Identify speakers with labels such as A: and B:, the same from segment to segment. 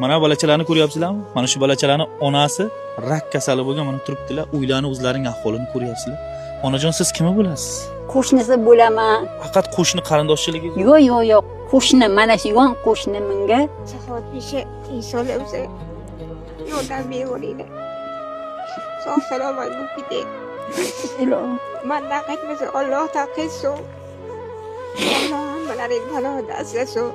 A: Mana bolachalarni ko'ryapsizlarmi? Mana shu bolachalarning onasi rak kasali bo'lgan, mana turibdilar. Uylarni o'zlarining ahvolini ko'ryapsizlar. Onajon, siz kim bo'lasiz?
B: Qo'shnisi bo'laman.
A: Faqat qo'shni qarindoshchiligingiz?
B: Yo'q. Qo'shni, mana shu yon qo'shni menga
C: Saxovat ishi insonlar o'zi yordam beringlar. Sog' salomat bo'lib ketay.
B: ilohim.
C: Mandan qaytmasa Alloh taqilsin. Alloh hammalarning balodan asrasin.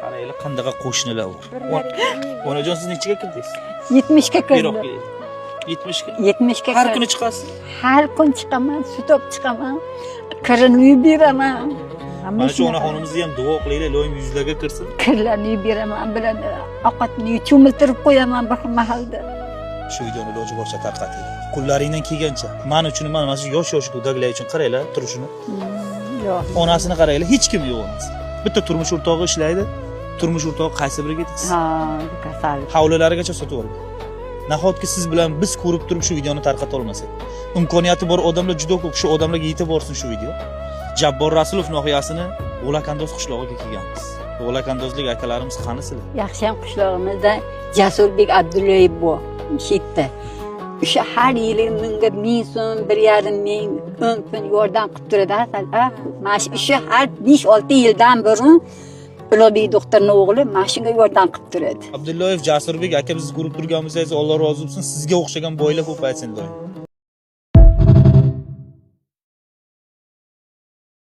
A: Qaranglar, qandaqa qo'shnilar bor. Onajon, siz nechaga kirdingiz?
B: 70 ga
A: Beroq
B: kirdim.
A: 70 ga.
B: 70 ga
A: Har kuni chiqasiz?
B: har kun chiqaman, sut olib chiqaman. Kirini yuvib beraman.
A: Mana shu onaxonimizni ham duo qilinglar, ilohim yuzlarga kirsin.
B: Kirlarni yuvib beraman, bilan ovqatni cho'miltirib qo'yaman bir mahalda.
A: Shu videoni iloji boricha tarqating. Qo'llaringdan kelgancha. Men uchun, mana shu yosh go'daklar uchun qaranglar turishini.
B: Yo'q.
A: Onasini qaranglar, hech kim yo'q onasi. Bitta turmush o'rtog'i ishlaydi. Turmush o'rtog'i qaysi biriga ketdi?
B: Ha, kasal.
A: Havlilarigacha sotib olgan. Nahotki siz bilan biz ko'rib turib shu videoni tarqata olmasak. Imkoniyati bor odamlar juda ko'p, shu odamlarga yetib borsin shu video. Jabbor Rasulov nohiyasini G'olakandoz qishlog'iga kelganmiz. G'olakandozlik akalarimiz qani sizlar?
B: Yaxshiyam qishlog'imizda Jasurbek Abdullayev bor. Shitda. O'sha har yili menga 1000 so'm, 1,5 ming, 10 kun yordam qilib turadi. Mana shu har 5-6 yildan beri Ulug'bek doktorning o'g'li mana shunga yordam qilib turadi.
A: Abdullayev Jasurbek aka, biz ko'rib turganimizda Alloh rozi bo'lsin, sizga o'xshagan boylar ko'p aytsin doim.